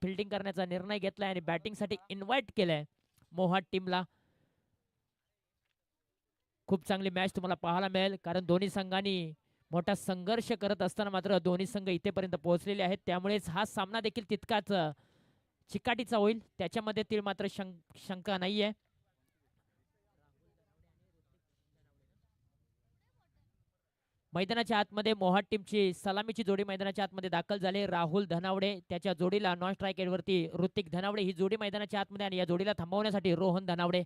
Fielding करण्याचा निर्णय घेतलाय आणि बॅटिंगसाठी इन्व्हाइट केलंय मोहाट टीमला. खूप चांगली मॅच तुम्हाला पाहायला मिळेल, कारण दोन्ही संघांनी मोठा संघर्ष करत असताना मात्र दोन्ही संघ इथेपर्यंत पोहोचलेले आहेत. त्यामुळेच हा सामना देखील तितकाच चिकाटीचा होईल, त्याच्यामध्ये ती मात्र शंका नाहीये. मैदानाच्या आतमध्ये मोहाट टीमची सलामीची जोडी मैदानाच्या आतमध्ये दाखल झाले. राहुल धनावडे त्याच्या जोडीला नॉन स्ट्राईक वरती ऋतिक धनावडे ही जोडी मैदानाच्या आतमध्ये, आणि या जोडीला थांबवण्यासाठी रोहन धनावडे.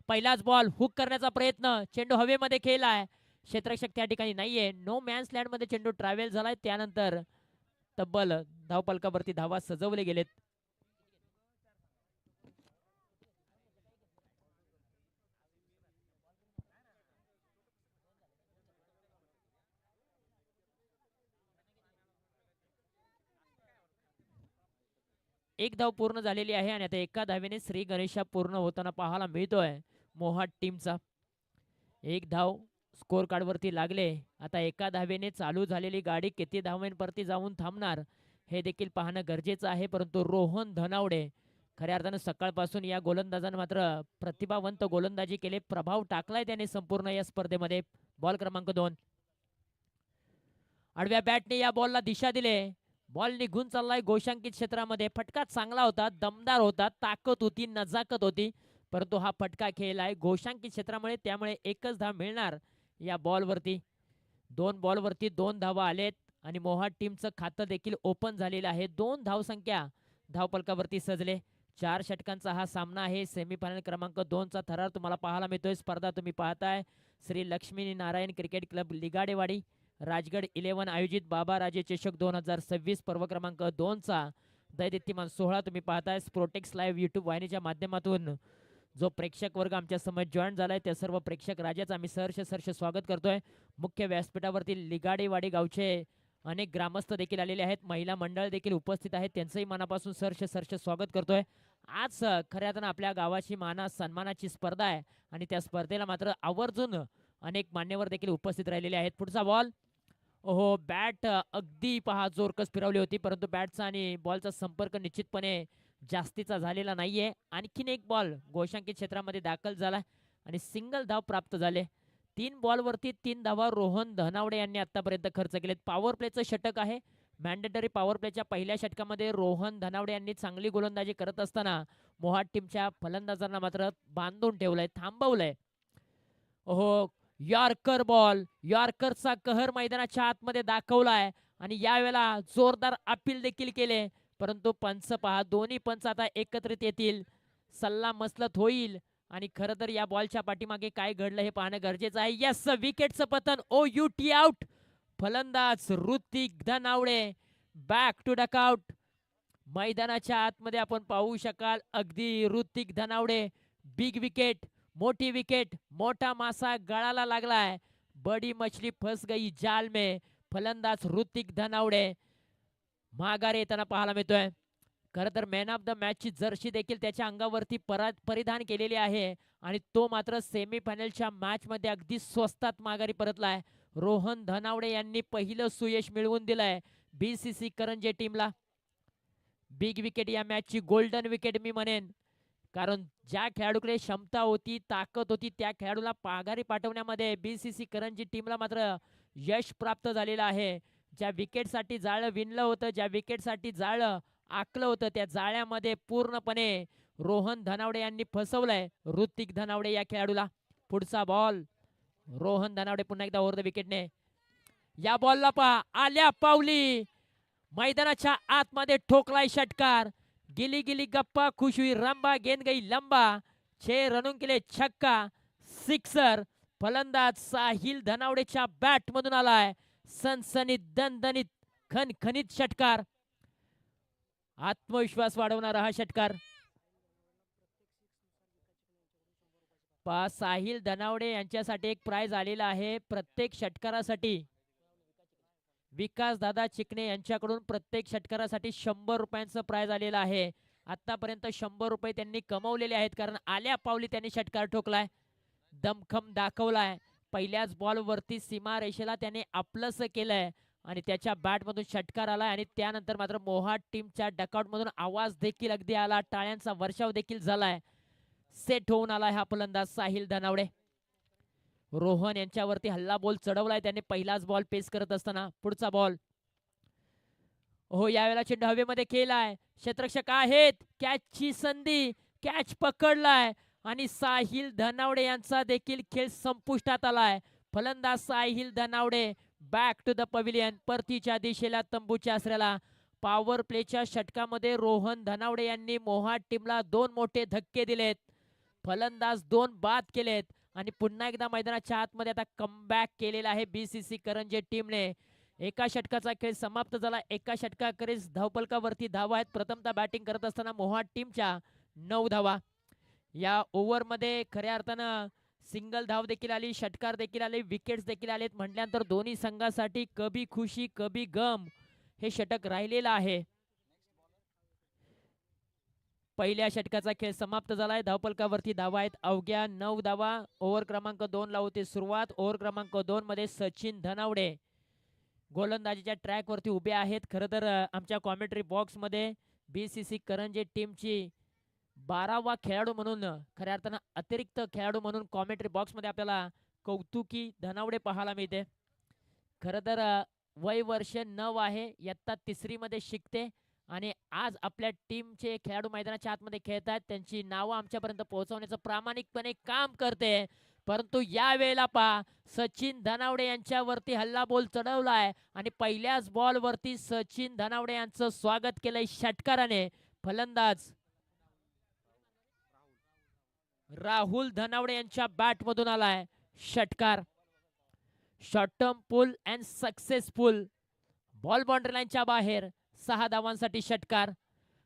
पहिलाच बॉल हुक करण्याचा प्रयत्न, चेंडू हवेमध्ये खेळलाय, क्षेत्ररक्षक त्या ठिकाणी नाहीये. नो मॅन्स लँड मध्ये चेंडू ट्रॅव्हल झालाय. त्यानंतर तब्बल धावपलकावरती धावा सजवले गेलेत. एक धाव पूर्ण झालेली आहे आणि आता एका धावेने श्री गणेशा पूर्ण होताना पाहायला मिळतोय मोहाट टीमचा. एक धाव स्कोर कार्ड वरती लागले. आता एका धावेने चालू झालेली गाडी किती धावांवरती जाऊन थांबणार हे देखील पाहणं गरजेचं आहे. परंतु रोहन धनावडे खऱ्या अर्थानं सकाळपासून या गोलंदाजानं मात्र प्रतिभावंत गोलंदाजी केले, प्रभाव टाकलाय त्याने संपूर्ण या स्पर्धेमध्ये. बॉल क्रमांक 2, आडव्या बॅटने या बॉलला दिशा दिले. बॉल निघून चाललाय गोशांकित क्षेत्रामध्ये. फटका चांगला होता, दमदार होता, ताकद होती, नजाकत होती, परंतु हा फटका खेळलाय गोशांकित क्षेत्रामुळे, त्यामुळे एकच धाव मिळणार या बॉलवरती. 2 बॉलवरती 2 धावा आलेत आणि मोहाट टीमचं खातं देखील ओपन झालेलं आहे. 2 धावसंख्या धावपलकावरती सजले. 4 षटकांचा हा सामना आहे. सेमीफायनल क्रमांक 2 चा थरार तुम्हाला पाहायला मिळतोय. स्पर्धा तुम्ही पाहताय श्री लक्ष्मी नारायण क्रिकेट क्लब लिगाडेवाडी, राजगड 11 आयोजित बाबा राजे चषक 2026 पर्व क्रमांक 2 चा दैदिप्यमान सोहळा तुम्ही पाहताय स्पोर्टेक्स लाईव्ह यूट्यूब वाहिनीच्या माध्यमातून. जो प्रेक्षक वर्ग आमच्या समोर जॉईन झालाय त्या सर्व प्रेक्षक राजाचं आम्ही सहर्ष स्वागत करतोय. मुख्य व्यासपीठावरती लिगाडेवाडी गावचे अनेक ग्रामस्थ देखील आलेले आहेत, महिला मंडळ देखील उपस्थित आहेत, त्यांचंही मनापासून सहर्ष स्वागत करतोय. आज खऱ्या अर्थानं आपल्या गावाची सन्मानाची स्पर्धा आहे आणि त्या स्पर्धेला मात्र आवर्जून अनेक मान्यवर देखील उपस्थित राहिलेले आहेत. पुढचा बॉल, ओहो, बॅट अगदी पहा जोरकस फिरवली होती, परंतु बॅटचा आणि बॉलचा संपर्क निश्चितपणे जास्तीचा झालेला नाहीये. आणखीन एक बॉल गोशांकित क्षेत्रामध्ये दाखल झाला आणि सिंगल धाव प्राप्त झाले. 3 बॉलवरती 3 धावा रोहन धनावडे यांनी आतापर्यंत खर्च केलेत. पॉवर प्लेचं षटक आहे. मॅन्डेटरी पॉवर प्लेच्या पहिल्या षटकामध्ये रोहन धनावडे यांनी चांगली गोलंदाजी करत असताना मोहाट टीमच्या फलंदाजांना मात्र बांधून ठेवलंय, थांबवलंय. ओहो, यॉर्कर बॉल, यॉर्करचा कहर मैदानाच्या आतमध्ये दाखवलाय आणि यावेळेला जोरदार अपील देखील केले, परंतु पंच पहा, दोन्ही पंच आता एकत्रित येतील, सल्ला मसलत होईल आणि खरं तर या बॉलच्या पाठीमागे काय घडलं हे पाहणं गरजेचं आहे. यस, विकेटचं पतन, ओ यू टी आउट. फलंदाज Hrithik Dhanawade back to dugout. मैदानाच्या आतमध्ये आपण पाहू शकाल अगदी ऋतिक धनावडे, बिग विकेट, मोठी विकेट, मोठा मासा गळाला लागलाय, बडी मछली फस गई जाल में. फलंदाज ऋतिक धनावडे माघारी येताना पाहायला मिळतोय. खरं तर मॅन ऑफ द मॅचची जर्सी देखील त्याच्या अंगावरती परिधान केलेली आहे आणि तो मात्र सेमीफायनलच्या मॅचमध्ये अगदी स्वस्तात माघारी परतलाय. रोहन धनावडे यांनी पहिलं सुयश मिळवून दिलंय बीसीसी करंजे टीमला. बिग विकेट, या मॅचची गोल्डन विकेट मी म्हणेन, कारण ज्या खेळाडूकडे क्षमता होती, ताकद होती, त्या खेळाडूला माघारी पाठवण्यामध्ये बीसीसी करंजी टीमला मात्र यश प्राप्त झालेलं आहे. ज्या विकेटसाठी जाळं विणलं होतं, ज्या विकेटसाठी जाळं आखलं होतं, त्या जाळ्यामध्ये पूर्णपणे रोहन धनावडे यांनी फसवलंय ऋतिक धनावडे या खेळाडूला. पुढचा बॉल, रोहन धनावडे पुन्हा एकदा ओव्हर द विकेटने. या बॉलला पहा, आल्या पावली मैदानाच्या आतमध्ये ठोकलाय षटकार. गिली गिली गप्पा खुश हुई रंबा, गेंद गई लंबा, 6 रनों के लिए छक्का, सिक्सर. फलंदाज साहिल धनावडेच्या बॅट मधून आलाय सनसनीत दणदणीत खणखणीत षटकार. आत्मविश्वास वाढवणारा हा षटकार. साहिल धनावडे यांच्यासाठी एक प्राइज आलेला आहे प्रत्येक षटकारासाठी. विकास दादा चिकणे यांच्याकडून प्रत्येक षटकारासाठी 100 रुपयांचं प्राइज आलेलं आहे. आतापर्यंत 100 रुपये त्यांनी कमवलेले आहेत, कारण आल्या पावली त्यांनी षटकार ठोकलाय, दमखम दाखवलाय. पहिल्याच बॉल वरती सीमा रेषेला त्याने आपलंसं केलंय आणि त्याच्या बॅटमधून षटकार आला आणि त्यानंतर मात्र मोहाट टीमच्या डकआउटमधून आवाज देखील अगदी आला, टाळ्यांचा वर्षाव देखील झालाय. सेट होऊन आलाय हा फलंदाज साहिल धनावडे. रोहन यांच्यावरती हल्ला बॉल चढवलाय त्याने पहिलाच बॉल पेस करत असताना. पुढचा बॉल हो, यावेळेला चेंडू हवेमध्ये केलाय, क्षेत्ररक्षक आहेत, कॅचची संधी, कॅच पकडलाय आणि साहिल धनावडे यांचा देखील खेळ संपुष्टात आलाय. फलंदाज Sahil Dhanawade back to the pavilion, परतीच्या दिशेला तंबूच्या आसऱ्याला. पॉवर प्लेच्या षटकामध्ये रोहन धनावडे यांनी मोहाट टीमला 2 मोठे धक्के दिलेत. फलंदाज 2 बाद केलेत आणि पुन्हा एकदा मैदानाच्या आतमध्ये आता कमबॅक केलेला आहे बीसीसी करंजे टीमने. एका षटकाचा खेळ समाप्त झाला. एका षटकाखेरीज धावपलकावरती धावा आहेत. प्रथमतः बॅटिंग करत असताना मोहाट टीमच्या 9 धावा. या ओव्हरमध्ये खऱ्या अर्थानं सिंगल धाव देखील आली, षटकार देखील आले, विकेट्स देखील आलेत. म्हटल्यानंतर दोन्ही संघासाठी कभी खुशी कभी गम हे षटक राहिलेलं आहे. पहिल्या षटकाचा खेळ समाप्त झालाय. धावपलकावरती धावा आहेत अवघ्या 9 धावा. ओव्हर क्रमांक 2 ला होती सुरुवात. ओव्हर क्रमांक 2 मध्ये सचिन धनावडे गोलंदाजीच्या ट्रॅकवरती उभे आहेत. खरं तर आमच्या कॉमेंट्री बॉक्समध्ये बीसीसी करंजे टीमची 12वा खेळाडू म्हणून, खऱ्या अर्थानं अतिरिक्त खेळाडू म्हणून कॉमेंट्री बॉक्समध्ये आपल्याला कौतुकी धनावडे पाहायला मिळते. खरं तर वय वर्ष 9 आहे, इयत्ता 3री मध्ये शिकते आणि आज आपल्या टीमचे खेळाडू मैदानाच्या आतमध्ये खेळत आहेत. त्यांची नावं आमच्यापर्यंत पोहोचवण्याचं प्रामाणिकपणे काम करते. परंतु या वेळेला पहा, सचिन धनावडे यांच्यावरती हल्ला बॉल चढवलाय आणि पहिल्याच बॉलवरती सचिन धनावडे यांचं स्वागत केलंय षटकाराने. फलंदाज राहुल धनावडे यांच्या बॅटमधून आलाय षटकार. Short term pull and successful. Ball boundary लाईनच्या बाहेर. 6 धावांसाठी षटकार.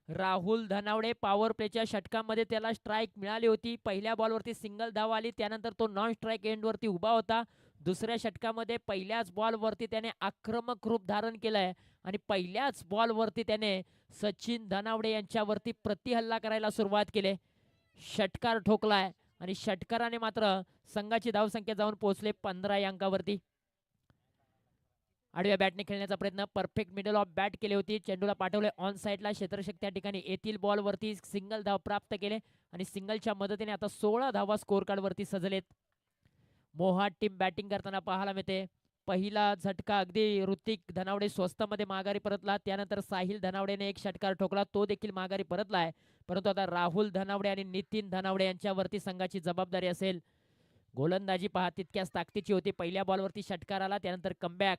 राहुल धनावडे पॉवर प्लेच्या षटकामध्ये त्याला स्ट्राईक मिळाली होती. पहिल्या बॉलवरती सिंगल धाव आली, त्यानंतर तो नॉन स्ट्राईक एंडवरती उभा होता. दुसऱ्या षटकामध्ये पहिल्याच बॉलवरती त्याने आक्रमक रूप धारण केलंय आणि पहिल्याच बॉलवरती त्याने सचिन धनावडे यांच्यावरती प्रतिहल्ला करायला सुरुवात केली. षटकार ठोकलाय आणि षटकाराने मात्र संघाची धावसंख्या जाऊन पोहोचले 15 या अंकावरती. आडव्या बॅटने खेळण्याचा प्रयत्न, परफेक्ट मिडल ऑफ बॅट केली होती. चेंडूला पाठवले ऑन साईडला. क्षेत्ररक्षक त्या ठिकाणी येथील बॉलवरती सिंगल धाव प्राप्त केले आणि सिंगलच्या मदतीने आता 16 धावा स्कोर कार्डवरती सजलेत. मोहाट टीम बॅटिंग करताना पाहायला मिळते. पहिला झटका अगदी ऋतिक धनावडे स्वस्तामध्ये माघारी परतला. त्यानंतर साहिल धनावडेने एक षटकार ठोकला, तो देखील माघारी परतलाय. परंतु आता राहुल धनावडे आणि नितीन धनावडे यांच्यावरती संघाची जबाबदारी असेल. गोलंदाजी पहा तितक्याच ताकदीची होती. पहिल्या बॉलवरती षटकार आला, त्यानंतर कमबॅक.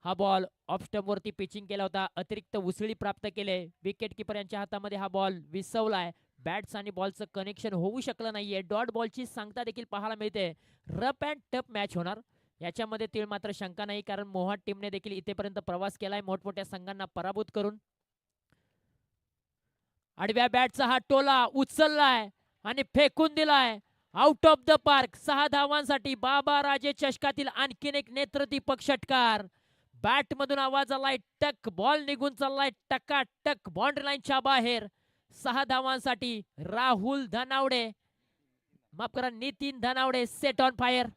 हा बॉल ऑफ स्टंप वरती पिचिंग केला होता, अतिरिक्त उसळी प्राप्त केले. विकेट किपर यांच्या हातामध्ये हा बॉल विसवलाय. बॅट्स आणि बॉलचं कनेक्शन होऊ शकलं नाहीये. डॉट बॉलची सांगता देखील पाहायला मिळते. रफ अँड टफ मॅच होणार याच्यामध्ये तीळ मात्र शंका नाही, कारण मोहाट टीमने देखील इथेपर्यंत प्रवास केलाय मोठमोठ्या संघांना पराभूत करून. आडव्या बॅटचा हा टोला उचललाय आणि फेकून दिलाय आउट ऑफ द पार्क. 6 धावांसाठी बाबा राजे चषकातील आणखीन एक नेत्रदीपक षटकार. बॅट मधून आवाज आलाय टक, बॉल निघून चाललाय टकाटक बाउंड्री लाईनच्या बाहेर. 6 धावांसाठी राहुल धनावडे, माफ करा Nitin Dhanawade set on fire.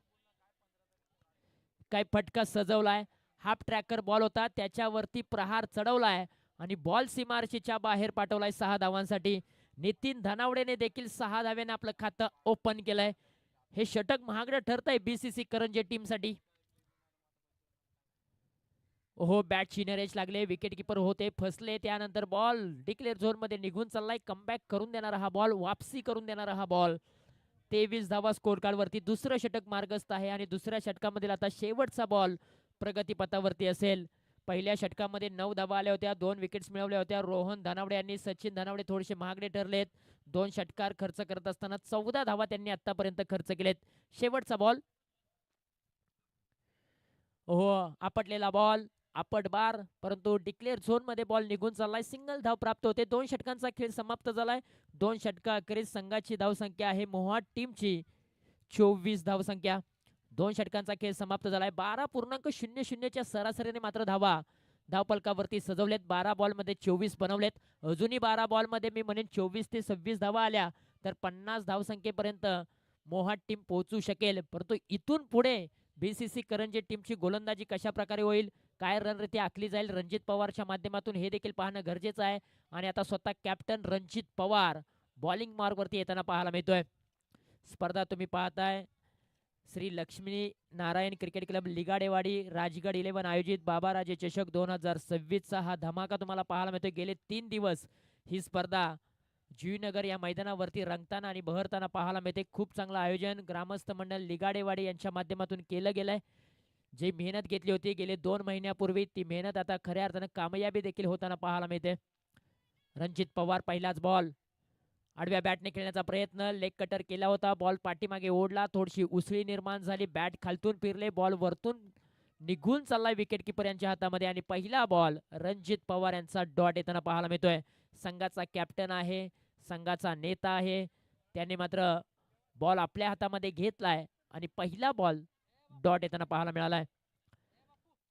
काय फटका सजवलाय. हाफ ट्रॅकर बॉल होता, त्याच्यावरती प्रहार चढवलाय आणि बॉल सीमारेषेच्या बाहेर पाठवलाय 6 धावांसाठी. नितीन धनावडेने देखील 6 धाव्याने आपलं खातं ओपन केलंय. हे षटक महागडं ठरतंय बीसीसी करंजे टीमसाठी. हो, बॅटची नरेज लागले. विकेट किपर होते फसले. त्यानंतर बॉल डिक्लेअर झोन मध्ये निघून चाललाय. कमबॅक करून देणारा हा बॉल, वापसी करून देणारा हा बॉल. 23 धावा स्कोर कार्ड वरती. दुसरं षटक मार्गस्थ आहे आणि दुसऱ्या षटकामध्ये आता शेवटचा बॉल प्रगतीपथावरती असेल. पहिल्या षटकामध्ये 9 धावा आल्या होत्या, 2 विकेट्स मिळवल्या होत्या. रोहन धनावडे यांनी सचिन धनावडे थोडेसे महागडे ठरलेत. 2 षटकार खर्च करत असताना 14 धावा त्यांनी आतापर्यंत खर्च केलेत. शेवटचा बॉल, हो आपटलेला बॉल, आपट बार, परंतु डिक्लेअर झोन मध्ये बॉल निघून चाललाय. सिंगल धाव प्राप्त होते. 2 षटकांचा खेळ समाप्त झालाय. 2 षटकाखेरीज संघाची धावसंख्या आहे मोहाट टीमची 24 धावसंख्या. 2 षटकांचा खेळ समाप्त झालाय. 12.00 च्या सरासरीने मात्र धावा धावपलकावरती सजवलेत. 12 बॉल मध्ये 24 बनवलेत. अजूनही 12 बॉल मध्ये मी म्हणेन 24 ते 26 धावा आल्या तर 50 धावसंख्येपर्यंत मोहाट टीम पोहोचू शकेल. परंतु इथून पुढे बीसीसी करंजी टीमची गोलंदाजी कशा प्रकारे होईल, काय रणनीती आखली जाईल रणजित पवारच्या माध्यमातून, हे देखील पाहणं गरजेचं आहे. आणि आता स्वतः कॅप्टन रणजित पवार बॉलिंग मार्गवरती येताना पाहायला मिळतोय. स्पर्धा तुम्ही पाहताय श्री लक्ष्मी नारायण क्रिकेट क्लब लिगाडेवाडी राजगड 11 आयोजित बाबाराजे चषक 2026चा हा धमाका तुम्हाला पाहायला मिळतोय. गेले 3 दिवस ही स्पर्धा जुईनगर या मैदानावरती रंगताना आणि बहरताना पाहायला मिळते. खूप चांगलं आयोजन ग्रामस्थ मंडळ लिगाडेवाडी यांच्या माध्यमातून केलं गेलंय. जी मेहनत घेतली होती गेले 2 महिन्यापूर्वी, ती मेहनत आता खऱ्या अर्थानं कामयाबी देखील होताना पाहायला मिळते. रणजित पवार पहिलाच बॉल आडव्या बॅटने खेळण्याचा प्रयत्न, लेग कटर केला होता, बॉल पाठीमागे ओढला, थोडीशी उसळी निर्माण झाली, बॅट खालतून फिरले, बॉल वरतून निघून चाललाय विकेट किपर यांच्या हातामध्ये आणि पहिला बॉल रणजित पवार यांचा डॉट येताना पाहायला मिळतोय. संघाचा कॅप्टन आहे, संघाचा नेता आहे, त्याने मात्र बॉल आपल्या हातामध्ये घेतलाय आणि पहिला बॉल डॉट येताना पाहायला मिळालाय.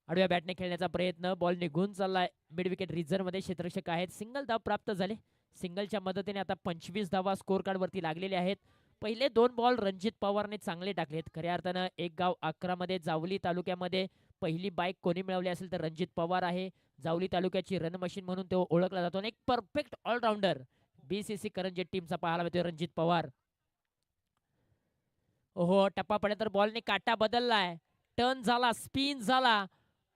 आडव्या बॅटने खेळण्याचा प्रयत्न, बॉल निघून चाललाय मिड विकेट रिझर्व्ह मध्ये, क्षेत्ररक्षक आहेत, सिंगल धाव प्राप्त झाले. सिंगलच्या मदतीने आता 25 धावा स्कोर कार्ड वरती लागलेले आहेत. पहिले 2 बॉल रणजित पवारने चांगले टाकलेत. खऱ्या अर्थानं एक गाव 11 मध्ये जावली तालुक्यामध्ये पहिली बाईक कोणी मिळवली असेल तर रणजित पवार आहे. जावली तालुक्याची रन मशीन म्हणून तो ओळखला जातो आणि एक परफेक्ट ऑलराऊंडर बीसीसी करंजी टीमचा पाहायला मिळतोय रणजित पवार. ओहो, टप्पा पडल्यानंतर बॉलने काटा बदललाय, टर्न झाला, स्पिन झाला,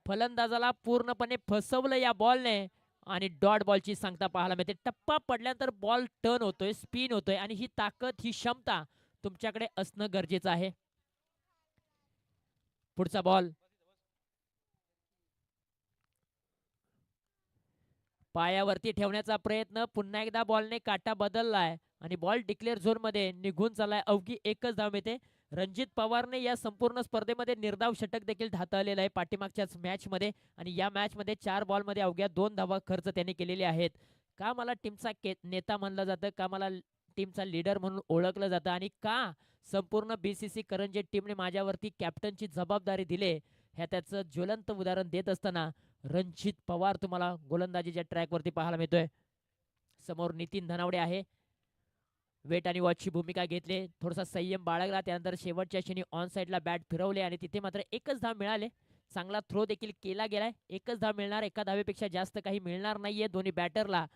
फलंदाजाला पूर्णपणे फसवलं या बॉलने आणि डॉट बॉलची सांगता पाहायला मिळते. टप्पा पडल्यानंतर बॉल टर्न होतोय, स्पिन होतोय आणि ही ताकद, ही क्षमता तुमच्याकडे असणं गरजेचं आहे. पुढचा बॉल पायावरती ठेवण्याचा प्रयत्न, पुन्हा एकदा बॉलने काटा बदललाय आणि बॉल डिक्लेअर झोन मध्ये निघून चाललाय. अवघी एकच धाव मिळते. रणजित पवारने या संपूर्ण स्पर्धेमध्ये निर्धाव षटक देखील हाताळलेलं आहे पाठीमागच्याच मॅच मध्ये आणि या मॅच मध्ये 4 बॉल मध्ये अवघ्या 2 धावा खर्च त्यांनी केलेले आहेत. का मला टीमचा नेता म्हणलं जातं, का मला टीमचा लीडर म्हणून ओळखलं जातं आणि का संपूर्ण बीसीसी करंजी टीमने माझ्यावरती कॅप्टनची जबाबदारी दिले, ह्या त्याचं ज्वलंत उदाहरण देत असताना रणजित पवार तुम्हाला गोलंदाजीच्या ट्रॅक वरती पाहायला मिळतोय. समोर नितीन धनावडे आहे, वेट आणि वॉचची भूमिका घेतली, थोडासा संयम बाळगला, त्यानंतर शेवटच्या क्षणी ऑन साईडला बॅट फिरवले आणि तिथे मात्र एकच धाव मिळाले. चांगला थ्रो देखील केला गेलाय, एकच धाव मिळणार, एका धावेपेक्षा जास्त काही मिळणार नाहीये दोन्ही बॅटरला.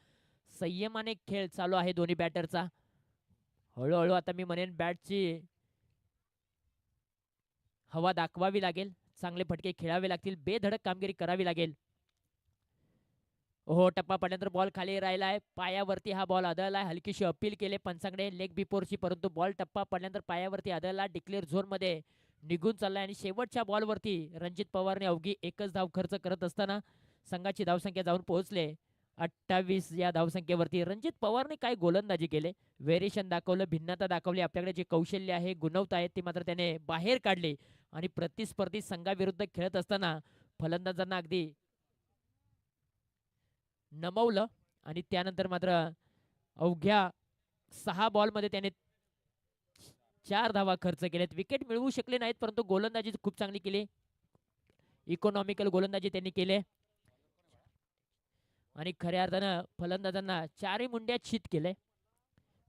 संयमाने खेळ चालू आहे दोन्ही बॅटरचा. हळूहळू आता मी म्हणेन बॅटची हवा दाखवावी लागेल, चांगले फटके खेळावे लागतील, बेधडक कामगिरी करावी लागेल. हो, टप्पा पडल्यानंतर बॉल खाली राहिलाय, पायावरती हा बॉल आदळलाय, हलकीशी अपील केले पंचांकडे लेग बिफोरची, परंतु बॉल टप्पा पडल्यानंतर पायावरती आदळला, डिक्लेअर झोन मध्ये निघून चाललाय आणि शेवटच्या बॉलवरती रणजित पवारने अवघी एकच धाव खर्च करत असताना संघाची धावसंख्या जाऊन पोहोचले 28 या धावसंख्येवरती. रणजित पवारने काय गोलंदाजी केले, व्हेरिएशन दाखवलं, भिन्नता दाखवली, आपल्याकडे जे कौशल्य आहे, गुणवत्ता आहे, ती मात्र त्याने बाहेर काढली आणि प्रतिस्पर्धी संघाविरुद्ध खेळत असताना फलंदाजांना अगदी नमवलं आणि त्यानंतर मात्र अवघ्या 6 बॉलमध्ये त्याने 4 धावा खर्च केल्यात. विकेट मिळवू शकले नाहीत, परंतु गोलंदाजी खूप चांगली केली, इकॉनॉमिकल गोलंदाजी त्यांनी केले आणि खऱ्या अर्थानं फलंदाजांना 4ही मुंड्यात चित केले.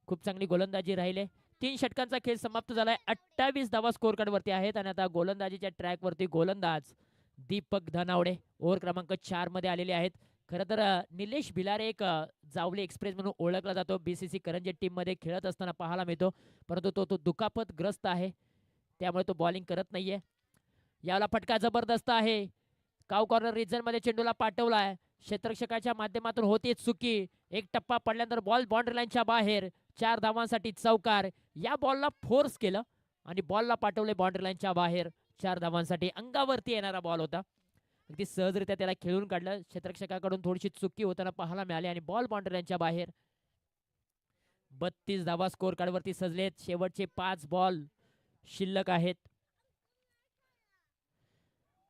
खूप चांगली गोलंदाजी राहिले. 3 षटकांचा खेळ समाप्त झालाय, 28 धावा स्कोर कार्ड वरती आहेत आणि आता गोलंदाजीच्या ट्रॅक वरती गोलंदाज दीपक धनावडे ओव्हर क्रमांक 4 मध्ये आलेले आहेत. खरं तर निलेश भिलारे एक जावली एक्सप्रेस म्हणून ओळखला जातो, बीसीसी करंजी टीम मध्ये खेळत असताना पाहायला मिळतो, परंतु तो दुखापतग्रस्त आहे, त्यामुळे तो बॉलिंग करत नाहीये. याला फटका जबरदस्त आहे, काव कॉर्नर रिजन मध्ये चेंडूला पाठवलाय, क्षेत्ररक्षकाच्या माध्यमातून होते चुकी, एक टप्पा पडल्यानंतर बॉल बाउंड्री लाईनच्या बाहेर, 4 धावांसाठी चौकार. या बॉलला फोर्स केलं आणि बॉलला पाठवले बाउंड्री लाईनच्या बाहेर 4 धावांसाठी. अंगावरती येणारा बॉल होता, अगदी सहजरित्या त्याला खेळून काढलं, क्षेत्ररक्षकाकडून थोडीशी चुकी होताना पाहायला मिळाली आणि बॉल बाउंड्री लाईनच्या बाहेर. 32 धावा स्कोर कार्ड वरती सजलेत, शेवटचे 5 बॉल शिल्लक आहेत.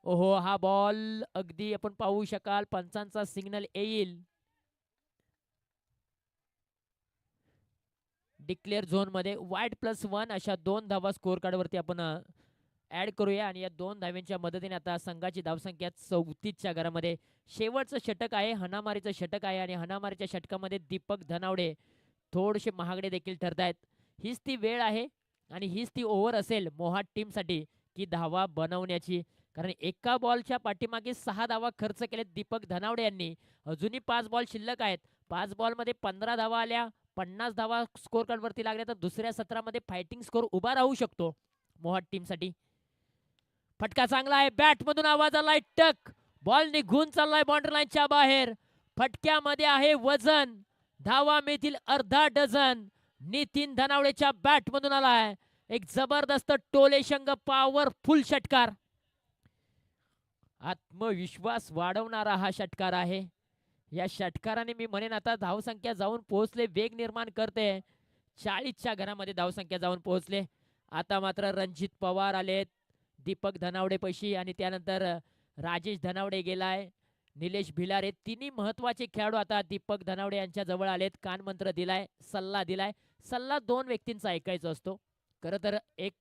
ओहो, हा बॉल अगदी आपण पाहू शकाल, पंचांचा सिग्नल येईल, डिक्लेअर झोन मध्ये वाईड +1 अशा 2 धावा स्कोर कार्ड वरती आपण ऍड करूया आणि या 2 धाव्यांच्या मदतीने आता संघाची धावसंख्या 34च्या घरामध्ये. शेवटचं षटक आहे, हनामारीचं षटक आहे आणि हनामारीच्या षटकामध्ये दीपक धनावडे थोडेसे महागडे देखील ठरतायत. हीच ती वेळ आहे आणि हीच ती ओव्हर असेल मोहाट टीमसाठी की धावा बनवण्याची. कारण एका बॉलच्या पाठीमागे 6 धावा खर्च केलेत दीपक धनावडे यांनी. अजूनही 5 बॉल शिल्लक आहेत. 5 बॉलमध्ये 15 धावा आल्या, 50 धावा स्कोर कार्डवरती लागल्या तर दुसऱ्या सत्रामध्ये फायटिंग स्कोर उभा राहू शकतो मोहाट टीमसाठी. फटका चांगला आहे, बॅटमधून आवाज आलाय, टक. बॉल निघून चाललाय बाउंड्री लाईनच्या बाहेर. फटक्यामध्ये आहे वजन, धावा मिळतील अर्धा डझन. नितीन धनावडेच्या बॅटमधून आलाय एक जबरदस्त टोलेशंग पॉवरफुल षटकार. आत्मविश्वास वाढवणारा हा षटकार आहे. या षटकाराने मी म्हणेन आता धावसंख्या जाऊन पोहोचले, वेग निर्माण करते. 40च्या घरामध्ये धावसंख्या जाऊन पोहोचले. आता मात्र रणजित पवार आलेत दीपक धनावडे पैशी आणि त्यानंतर राजेश धनावडे गेलाय, निलेश भिलारे. तिन्ही महत्वाचे खेळाडू आता दीपक धनावडे यांच्या जवळ आलेत. कानमंत्र दिलाय, सल्ला दिलाय. सल्ला 2 व्यक्तींचा ऐकायचा असतो. खरं तर एक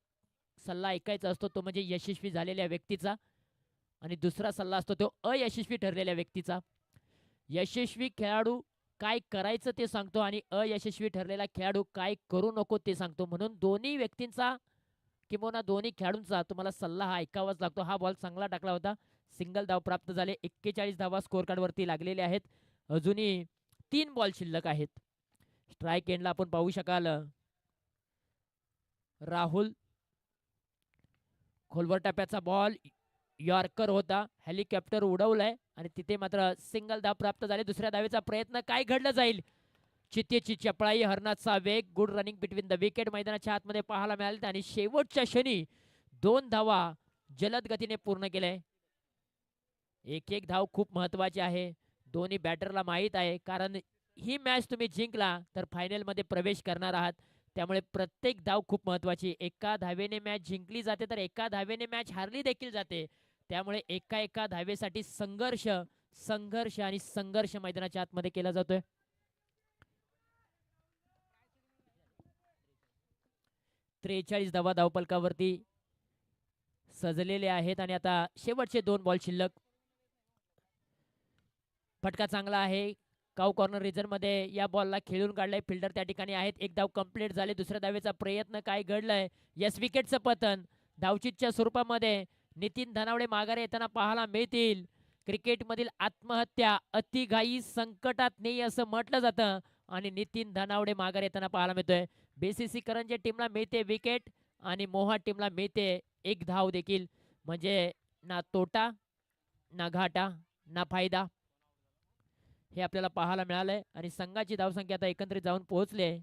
सल्ला ऐकायचा असतो तो म्हणजे यशस्वी झालेल्या व्यक्तीचा, आणि दुसरा सल्ला असतो तो अयशस्वी ठरलेल्या व्यक्तीचा. यशस्वी खेळाडू काय करायचं ते सांगतो आणि अयशस्वी ठरलेला खेळाडू काय करू नको ते सांगतो. म्हणून दोन्ही व्यक्तींचा किंवा दोन्ही खेळाडूंचा तुम्हाला सल्ला हा ऐकावाच लागतो. हा बॉल चांगला टाकला होता, सिंगल धाव प्राप्त झाले. 41 धावा स्कोर कार्डवरती लागलेले आहेत. अजूनही 3 बॉल शिल्लक आहेत. स्ट्राईक एंडला आपण पाहू शकाल राहुल खोलवर टप्प्याचा बॉल यॉर्कर होता, हेलिकॉप्टर उडवलाय आणि तिथे मात्र सिंगल धाव प्राप्त झाले. दुसऱ्या धावेचा प्रयत्न, काय घडलं जाईल. चितेची चपळाई, हरणाचा वेग, good running between the wicket मैदानाच्या आतमध्ये पाहायला मिळाले आणि शेवटच्या क्षणी 2 धावा जलद गतीने पूर्ण केले. एक एक धाव खूप महत्वाची आहे. दोन्ही बॅटरला माहीत आहे, कारण ही मॅच तुम्ही जिंकला तर फायनल मध्ये प्रवेश करणार आहात. त्यामुळे प्रत्येक धाव खूप महत्वाची. एका धावेने मॅच जिंकली जाते तर एका धावेने मॅच हारली देखील जाते. त्यामुळे एका एका धावेसाठी संघर्ष संघर्ष आणि संघर्ष मैदानाच्या आतमध्ये केला जातोय. 43 धावा धावपलकावरती सजलेले आहेत आणि आता शेवटचे 2 बॉल शिल्लक. फटका चांगला आहे, काऊ कॉर्नर रिजन मध्ये या बॉलला खेळून काढलंय. फिल्डर त्या ठिकाणी आहेत. एक धाव कंप्लीट झाले. दुसऱ्या धावेचा प्रयत्न, काय घडलंय. यस, विकेटचं पतन. धावचीतच्या स्वरूपामध्ये नितीन धनावडे माघारी येताना पाहायला मिळतील. क्रिकेटमधील आत्महत्या अतिघाई संकटात नाही असं म्हटलं जातं आणि नितीन धनावडे माघारी येताना पाहायला मिळतोय. बीसीसी करंजे टीमला मिळते विकेट आणि मोहा टीमला मिळते एक धाव देखील. म्हणजे ना तोटा ना घाटा ना फायदा हे आपल्याला पाहायला मिळालंय आणि संघाची धावसंख्या आता एकत्रित जाऊन पोहोचले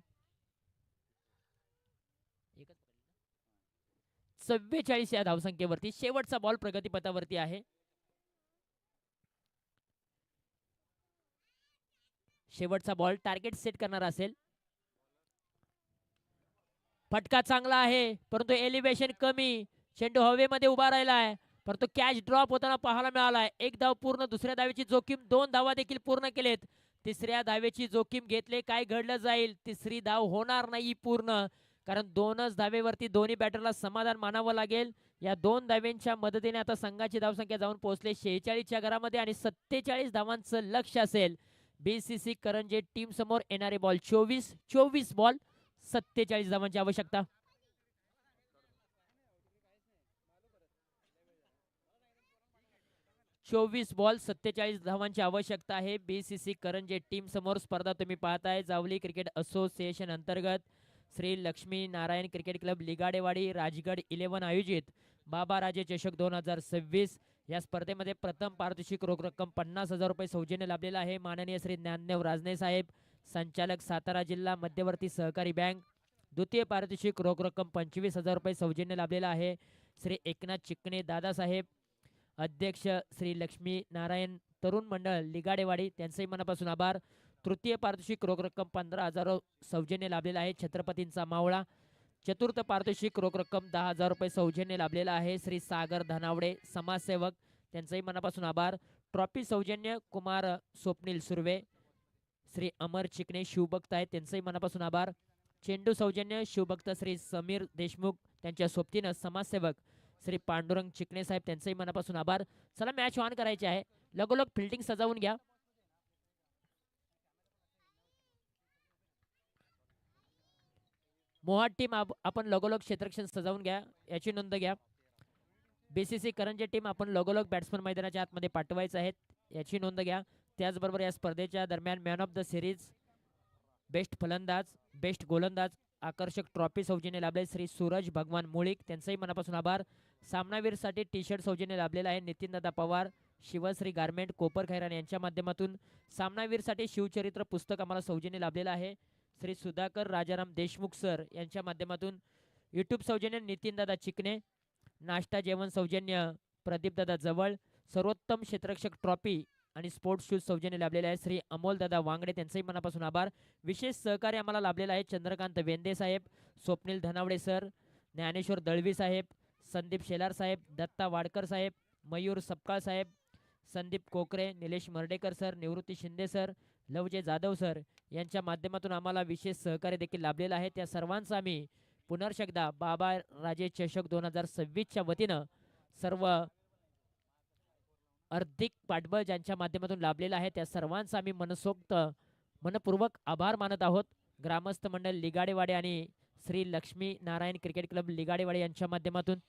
44 या धावसंख्येवरती. शेवटचा बॉल प्रगतीपथावरती आहे. शेवटचा बॉल टार्गेट सेट करणार असेल. फटका चांगला आहे परंतु एलिव्हेशन कमी. चेंडू हवेमध्ये उभा राहिला आहे परंतु कॅच ड्रॉप होताना पाहायला मिळालाय. एक धाव पूर्ण. दुसऱ्या धावेची जोखीम, 2 धावा देखील पूर्ण केलेत. तिसऱ्या धावेची जोखीम घेतले, काय घडलं जाईल. तिसरी धाव होणार नाही पूर्ण, कारण 2च धावेवरती दोन्ही बॅटरला समाधान मानावं लागेल. या 2 धावेंच्या मदतीने आता संघाची धावसंख्या जाऊन पोहोचले 46च्या घरामध्ये आणि 47 धावांचं लक्ष असेल बीसीसी करंजे टीम समोर. येणारे बॉल 24 बॉल 47 धावांची आवश्यकता. 24 बॉल 47 धावांची आवश्यकता आहे बीसीसी करंजे टीम समोर. स्पर्धा तुम्ही पाहताय जावली क्रिकेट असोसिएशन अंतर्गत श्री लक्ष्मी नारायण क्रिकेट क्लब लिगाडेवाडी राजगड 11 आयोजित बाबा राजे चषक 2026. या स्पर्धेमध्ये प्रथम पारितोषिक रोख रक्कम 50,000 रुपये सौजन्य लाभलेला आहे. माननीय श्री ज्ञानदेव राजने साहेब, संचालक सातारा जिल्हा मध्यवर्ती सहकारी बँक. द्वितीय पारितोषिक रोख रक्कम 25,000 रुपये सौजन्य लाभलेला आहे श्री एकनाथ चिकणे दादासाहेब, अध्यक्ष श्री लक्ष्मी नारायण तरुण मंडळ लिगाडेवाडी, त्यांचंही मनापासून आभार. तृतीय पारितोषिक रोख रक्कम 15,000 सौजन्य लाभलेला आहे छत्रपतींचा मावळा. चतुर्थ पारितोषिक रोख रक्कम 10,000 रुपये सौजन्य लाभलेला आहे श्री सागर धनावडे समाजसेवक, त्यांचंही मनापासून आभार. ट्रॉफी सौजन्य कुमार स्वप्नील सुर्वे, श्री अमर चिकणे शिवभक्त आहेत, त्यांचंही मनापासून आभार. चेंडू सौजन्य शिवभक्त श्री समीर देशमुख, त्यांच्या सोबतीनं समाजसेवक श्री पांडुरंग चिकणे साहेब, त्यांचंही मनापासून आभार. चला मॅच ऑन करायची आहे. लगोलग फिल्डिंग सजावून घ्या. मोहाट टीम आपण लगोलग क्षेत्ररक्षण सजावून घ्या, याची नोंद घ्या. बीसीसी करंजी टीम आपण लगोलग बॅट्समन मैदानाच्या आतमध्ये पाठवायचं आहेत याची नोंद घ्या. त्याचबरोबर या स्पर्धेच्या दरम्यान man of the series, best फलंदाज, बेस्ट गोलंदाज आकर्षक ट्रॉफी सौजन्य लाभले श्री सूरज भगवान मुळीक, त्यांचाही मनापासून आभार. सामनावीरसाठी टी शर्ट सौजन्य लाभलेला आहे नितीनदादा पवार, शिवश्री गारमेंट, कोपर खैरान यांच्या माध्यमातून. सामनावीरसाठी शिवचरित्र पुस्तक आम्हाला सौजन्य लाभलेलं आहे श्री सुधाकर राजाराम देशमुख सर यांच्या माध्यमातून. यूट्यूब सौजन्य नितीनदादा चिकणे, नाश्ता जेवण सौजन्य प्रदीपदादा जवळ, सर्वोत्तम क्षेत्ररक्षक ट्रॉफी आणि स्पोर्ट्स शूज सौजन्य लाभलेले आहे श्री अमोलदादा वांगडे, त्यांचंही मनापासून आभार. विशेष सहकार्य आम्हाला लाभलेलं आहे चंद्रकांत वेंदे साहेब, स्वप्नील धनावडे सर, ज्ञानेश्वर दळवी साहेब, संदीप शेलार साहेब, दत्ता वाडकर साहेब, मयूर सपकाळ साहेब, संदीप कोकरे, निलेश मर्डेकर सर, निवृत्ती शिंदे सर, लवजे जाधव सर यांच्या माध्यमातून आम्हाला विशेष सहकार्य देखील लाभलेलं आहे. त्या सर्वांचा आम्ही पुनर्शकदा बाबा राजे चषक 2026च्या वतीनं सर्व अर्धिक पाठबळ ज्यांच्या माध्यमातून लाभलेला आहे त्या सर्वांचा आम्ही मनसोक्त मनपूर्वक आभार मानत आहोत. ग्रामस्थ मंडळ लिगाडेवाडे आणि श्री लक्ष्मी नारायण क्रिकेट क्लब लिगाडेवाडे यांच्या माध्यमातून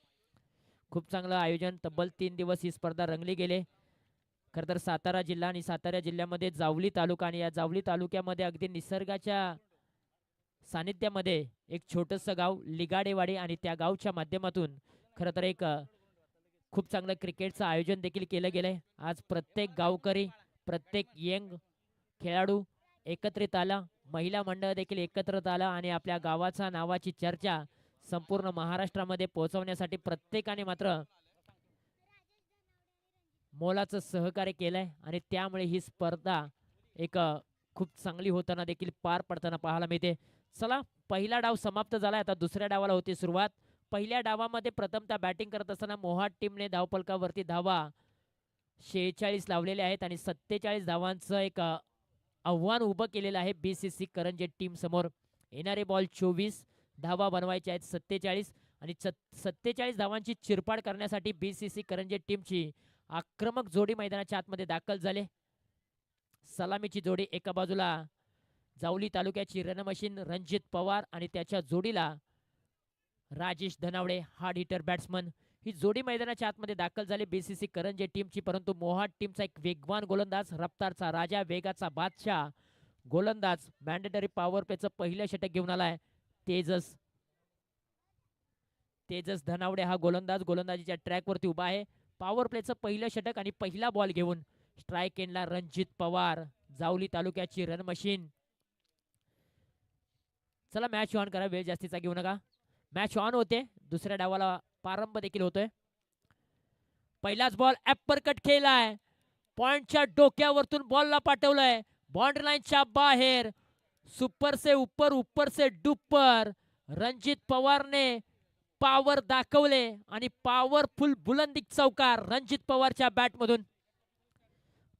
खूप चांगलं आयोजन. तब्बल 3 दिवस ही स्पर्धा रंगली गेले. खरं तर सातारा जिल्हा आणि सातारा जिल्ह्यामध्ये जावली तालुका आणि या जावली तालुक्यामध्ये अगदी निसर्गाच्या सानिध्यामध्ये एक छोटंसं गाव लिगाडेवाडी आणि त्या गावच्या माध्यमातून खरं तर एक खूप चांगलं क्रिकेटचं आयोजन देखील केलं गेलंय. आज प्रत्येक गावकरी, प्रत्येक यंग खेळाडू एकत्रित आला, महिला मंडळ देखील एकत्रित आला आणि आपल्या गावाचा नावाची चर्चा संपूर्ण महाराष्ट्रामध्ये पोहोचवण्यासाठी प्रत्येकाने मात्र मोलाचं सहकार्य केलंय आणि त्यामुळे ही स्पर्धा एक खूप चांगली होताना देखील पार पडताना पाहायला मिळते. चला, पहिला डाव समाप्त झाला, आता दुसऱ्या डावाला होती सुरुवात. पहिल्या डावामध्ये प्रथमतः बॅटिंग करत असताना मोहाट टीमने धावफलकावरती धावा 46 लावलेले आहेत आणि 47 धावांचं एक आव्हान उभं केलेलं आहे बीसीसी करंजी टीम समोर. येणारे बॉल 24, धावा बनवायच्या आहेत 47 आणि 47 धावांची चिरपाड करण्यासाठी बीसीसी करंजी टीमची आक्रमक जोडी मैदानाच्या आतमध्ये दाखल झाले. सलामीची जोडी एका बाजूला जावली तालुक्याची रणमशीन रणजित पवार आणि त्याच्या जोडीला Rajesh Dhanawade hard hitter batsman. ही जोडी मैदानाच्या आतमध्ये दाखल झाली बीसीसी करंजी टीमची. परंतु मोहाट टीमचा एक वेगवान गोलंदाज, रफ्तारचा राजा, वेगाचा बादशाह गोलंदाज मॅन्डेटरी पॉवर प्लेचं पहिलं षटक घेऊन आलाय तेजस धनावडे. हा गोलंदाज गोलंदाजीच्या ट्रॅकवरती उभा आहे. पॉवर प्लेचं पहिलं षटक आणि पहिला बॉल घेऊन स्ट्राईक एंडला रणजित पवार, जावली तालुक्याची रणमशीन. चला, मॅच ऑन करा, वेळ जास्तीचा घेऊ नका. मॅच ऑन होते, दुसऱ्या डावाला प्रारंभ देखील होतोय. पहिलाच बॉल ॲपरकट खेळलाय, पॉइंटच्या डोक्यावरतून बॉलला पाठवलंय बाउंड्री लाईनच्या बाहेर. सुपर से ऊपर, ऊपर से डुपर. रणजित पवारने पॉवर दाखवले आणि पॉवरफुल बुलंदी चौकार रणजित पवारच्या बॅटमधून.